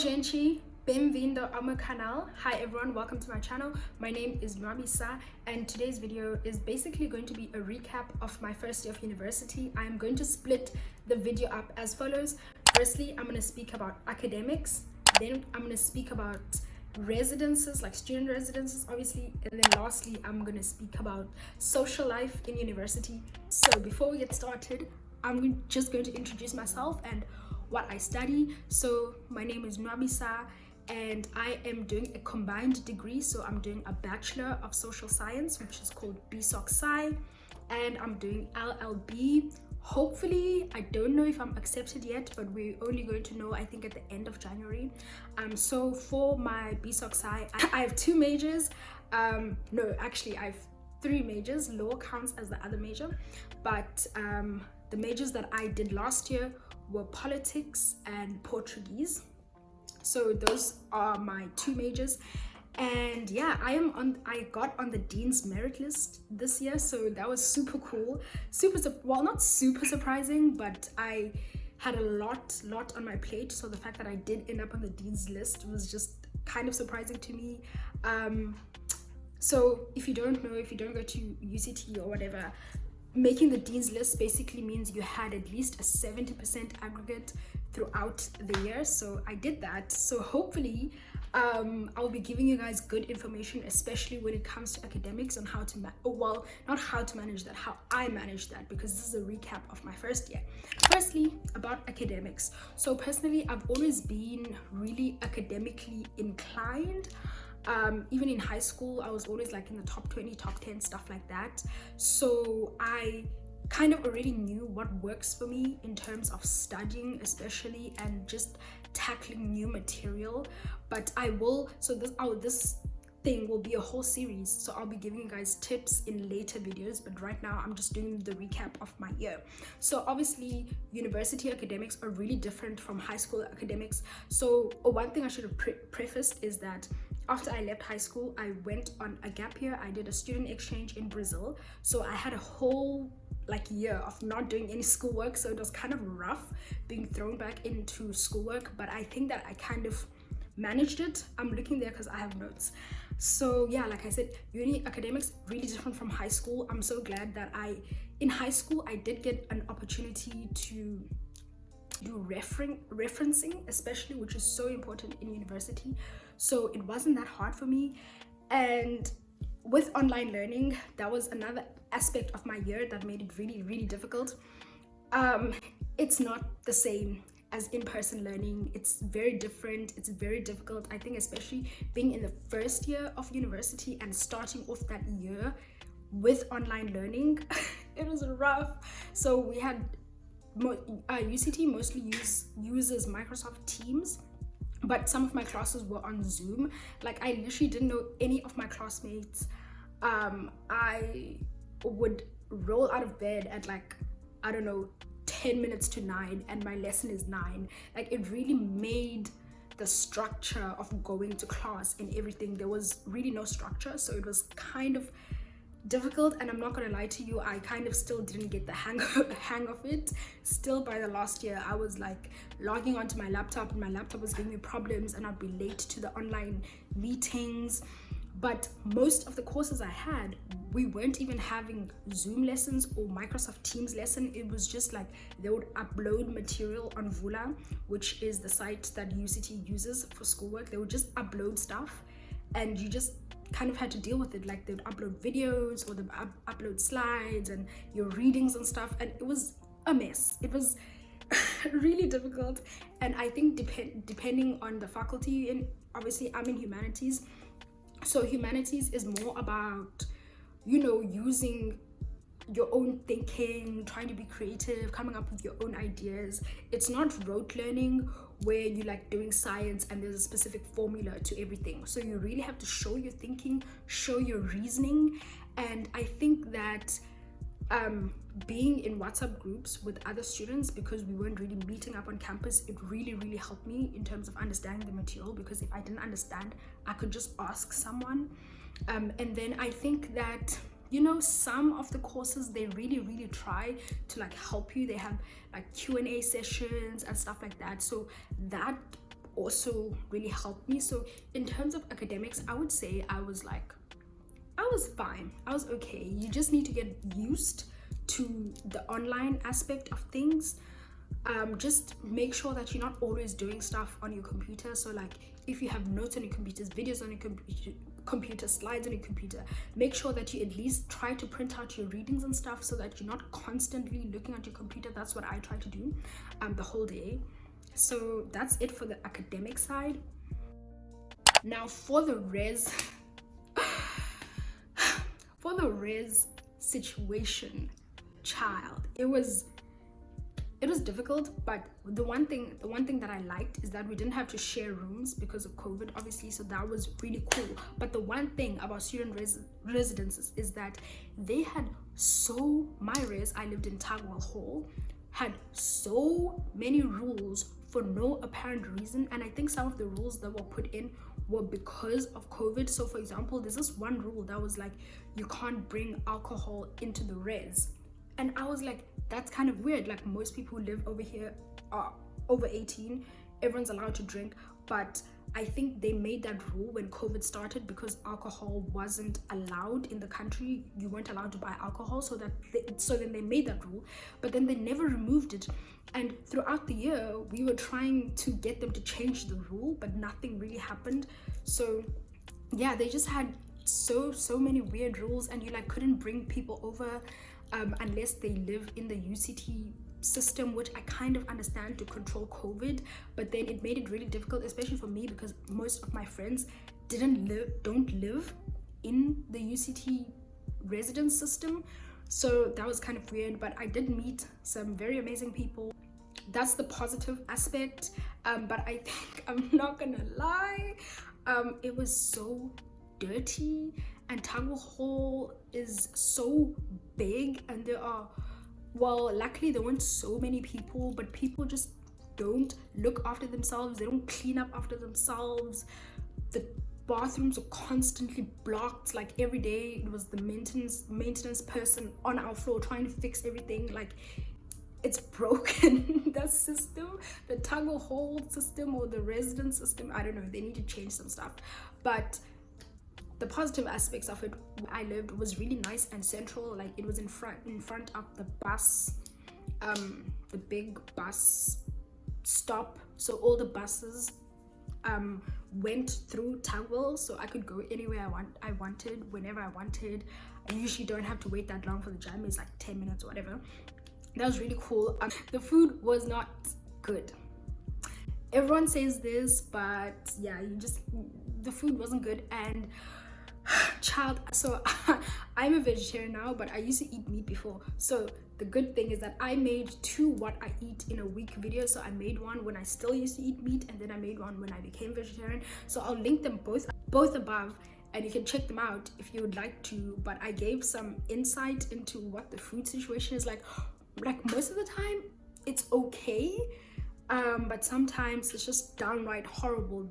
gente, bem-vindo ao meu canal. Hi everyone, welcome to my channel. My name is Nwabisa and today's video is basically going to be a recap of my first year of university. I'm going to split the video up as follows. Firstly, I'm going to speak about academics, then I'm going to speak about residences, like student residences obviously, and then lastly I'm going to speak about social life in university. So before we get started, I'm just going to introduce myself and what I study. So my name is Nwabisa and I am doing a combined degree. So I'm doing a Bachelor of Social Science, which is called BSOC Sci, and I'm doing LLB. Hopefully, I don't know if I'm accepted yet, but we're only going to know I think at the end of January. So for my BSOC Sci, I have two majors. No, actually I have three majors. Law counts as the other major, but the majors that I did last year were politics and Portuguese. So those are my two majors. And yeah, I got on the Dean's merit list this year, so that was super cool. Well, not super surprising, but I had a lot on my plate, so the fact that I did end up on the Dean's list was just kind of surprising to me. So if you don't know, if you don't go to UCT or whatever, making the Dean's list basically means you had at least a 70% aggregate throughout the year. So I did that. So hopefully I'll be giving you guys good information, especially when it comes to academics, on how to not how to manage that, how I manage that, because this is a recap of my first year. Firstly, about academics. So personally, I've always been really academically inclined. Even in high school, I was always like in the top 20, top 10, stuff like that. So I kind of already knew what works for me in terms of studying, especially, and just tackling new material. But I will, so this thing will be a whole series, so I'll be giving you guys tips in later videos, but right now I'm just doing the recap of my year. So obviously university academics are really different from high school academics. So one thing I should have prefaced is that after I left high school, I went on a gap year. I did a student exchange in Brazil, so I had a whole year of not doing any schoolwork, so it was kind of rough being thrown back into schoolwork, but I think that I kind of managed it. I'm looking there because I have notes. So yeah, like I said, uni academics really different from high school. I'm so glad that in high school I did get an opportunity to do referencing, especially, which is so important in university. So it wasn't that hard for me. And with online learning, that was another aspect of my year that made it really difficult. It's not the same as in-person learning. It's very different. It's very difficult. I think especially being in the first year of university and starting off that year with online learning, it was rough. So we had UCT mostly uses Microsoft Teams, but some of my classes were on Zoom. Like, I literally didn't know any of my classmates. I would roll out of bed at I don't know, 10 minutes to 9, and my lesson is 9. Like, it really made the structure of going to class and everything, there was really no structure, so it was kind of difficult. And I'm not gonna lie to you, I kind of still didn't get the hang of it. Still, by the last year, I was like logging onto my laptop and my laptop was giving me problems, and I'd be late to the online meetings. But most of the courses I had, we weren't even having Zoom lessons or Microsoft Teams lesson. It was just like they would upload material on Vula, which is the site that UCT uses for schoolwork. They would just upload stuff and you just kind of had to deal with it. Like, they would upload videos or they would upload slides and your readings and stuff, and it was a mess. It was really difficult. And I think depending on the faculty you're in, obviously I'm in humanities, so humanities is more about, using your own thinking, trying to be creative, coming up with your own ideas. It's not rote learning where you like doing science and there's a specific formula to everything. So you really have to show your thinking, show your reasoning. And I think that being in WhatsApp groups with other students, because we weren't really meeting up on campus, it really helped me in terms of understanding the material, because if I didn't understand, I could just ask someone. And then I think that, some of the courses, they really try to help you. They have Q&A sessions and stuff like that, so that also really helped me. So in terms of academics, I would say I was fine. I was okay. You just need to get used to the online aspect of things. Just make sure that you're not always doing stuff on your computer. So like if you have notes on your computers, videos on your computer, slides on your computer, make sure that you at least try to print out your readings and stuff so that you're not constantly looking at your computer. That's what I try to do the whole day. So that's it for the academic side. Now for the res for the res situation, child, it was difficult, but the one thing that I liked is that we didn't have to share rooms because of COVID, obviously, so that was really cool. But the one thing about student residences is that they had my res, I lived in Tagwell Hall, had so many rules for no apparent reason, and I think some of the rules that were put in were because of COVID. So for example, there's this one rule that was like, you can't bring alcohol into the res, and I was like, that's kind of weird. Like most people who live over here are over 18, everyone's allowed to drink, but I think they made that rule when COVID started because alcohol wasn't allowed in the country. You weren't allowed to buy alcohol, so then they made that rule, but then they never removed it. And throughout the year, we were trying to get them to change the rule, but nothing really happened. So yeah, they just had so many weird rules, and you like couldn't bring people over unless they live in the UCT system, which I kind of understand to control COVID, but then it made it really difficult, especially for me, because most of my friends don't live in the UCT residence system. So that was kind of weird, but I did meet some very amazing people. That's the positive aspect. But I think, I'm not gonna lie, it was so dirty, and Tagwell Hall is so big, and luckily there weren't so many people, but people just don't look after themselves. They don't clean up after themselves. The bathrooms are constantly blocked. Like every day it was the maintenance person on our floor trying to fix everything. Like it's broken. That system, the Tagwell Hall system or the residence system, I don't know, they need to change some stuff. But the positive aspects of it, I lived, was really nice and central. Like it was in front of the bus, the big bus stop, so all the buses went through Tagwell, so I could go anywhere I wanted, whenever I wanted. I usually don't have to wait that long for the jam. It's like 10 minutes or whatever. That was really cool. The food was not good. Everyone says this, but yeah, the food wasn't good. And child, so I'm a vegetarian now, but I used to eat meat before. So the good thing is that I made 2 what I eat in a week videos. So I made one when I still used to eat meat, and then I made one when I became vegetarian. So I'll link them both above, and you can check them out if you would like to. But I gave some insight into what the food situation is like. Like most of the time it's okay, but sometimes it's just downright horrible.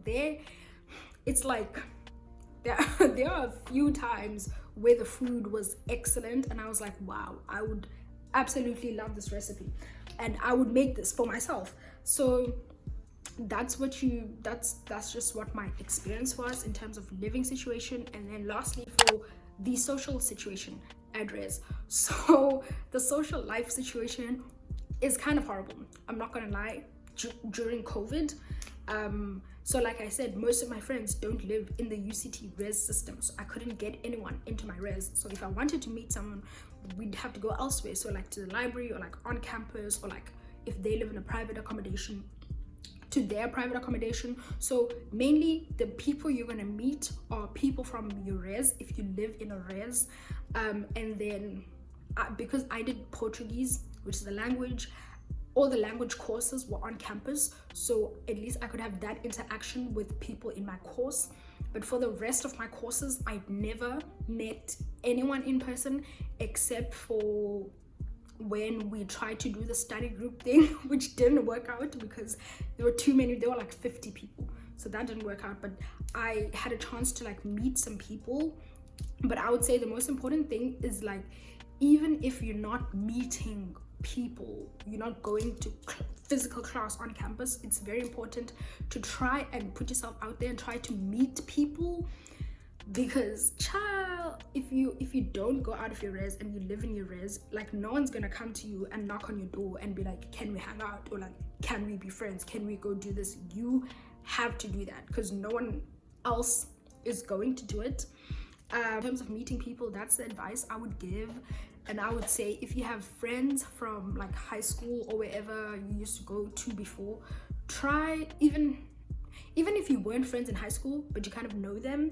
It's like there are a few times where the food was excellent, and I was like, wow, I would absolutely love this recipe, and I would make this for myself. So that's just what my experience was in terms of living situation. And then lastly, for the social situation at res. So the social life situation is kind of horrible, I'm not gonna lie, during COVID. So like I said, most of my friends don't live in the UCT res system, so I couldn't get anyone into my res. So if I wanted to meet someone, we'd have to go elsewhere, so like to the library, or like on campus, or like if they live in a private accommodation, to their private accommodation. So mainly the people you're gonna meet are people from your res if you live in a res. And then because I did Portuguese, which is a language, all the language courses were on campus, so at least I could have that interaction with people in my course. But for the rest of my courses, I'd never met anyone in person, except for when we tried to do the study group thing, which didn't work out because there were too many. There were like 50 people, so that didn't work out. But I had a chance to like meet some people. But I would say the most important thing is like, even if you're not meeting people, you're not going to physical class on campus, it's very important to try and put yourself out there and try to meet people. Because child, if you don't go out of your res and you live in your res, like no one's gonna come to you and knock on your door and be like, can we hang out, or like, can we be friends, can we go do this? You have to do that because no one else is going to do it. In terms of meeting people, that's the advice I would give. And I would say, if you have friends from like high school or wherever you used to go to before, try, even if you weren't friends in high school but you kind of know them,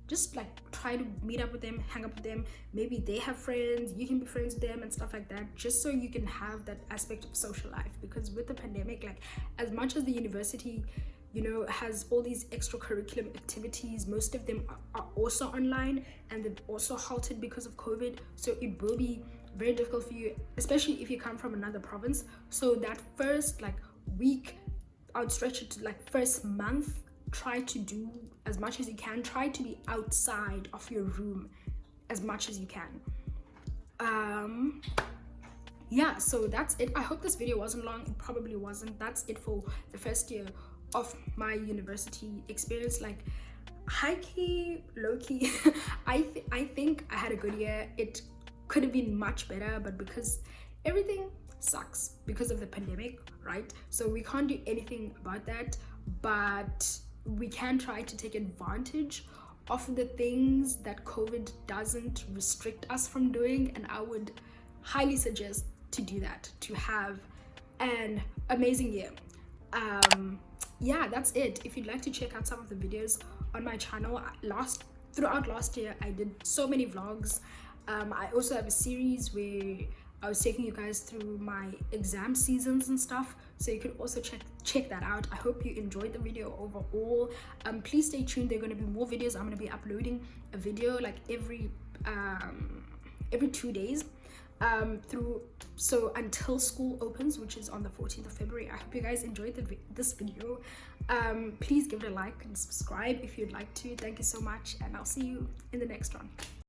just like try to meet up with them, hang up with them. Maybe they have friends, you can be friends with them and stuff like that, just so you can have that aspect of social life. Because with the pandemic, like as much as the university, you know, has all these extracurricular activities, most of them are also online, and they've also halted because of COVID. So it will be very difficult for you, especially if you come from another province. So that first like week, I would stretch it to like first month, try to do as much as you can. Try to be outside of your room as much as you can. Yeah, so that's it. I hope this video wasn't long. It probably wasn't. That's it for the first year of my university experience. Like high-key, low-key, I think I had a good year. It could have been much better, but because everything sucks because of the pandemic, right? So we can't do anything about that, but we can try to take advantage of the things that COVID doesn't restrict us from doing. And I would highly suggest to do that, to have an amazing year. Yeah, that's it. If you'd like to check out some of the videos on my channel, throughout last year I did so many vlogs. I also have a series where I was taking you guys through my exam seasons and stuff, so you can also check that out. I hope you enjoyed the video overall. Please stay tuned. There are going to be more videos. I'm going to be uploading a video like every 2 days so until school opens, which is on the 14th of February. I hope you guys enjoyed this video. Please give it a like and subscribe if you'd like to. Thank you so much, and I'll see you in the next one.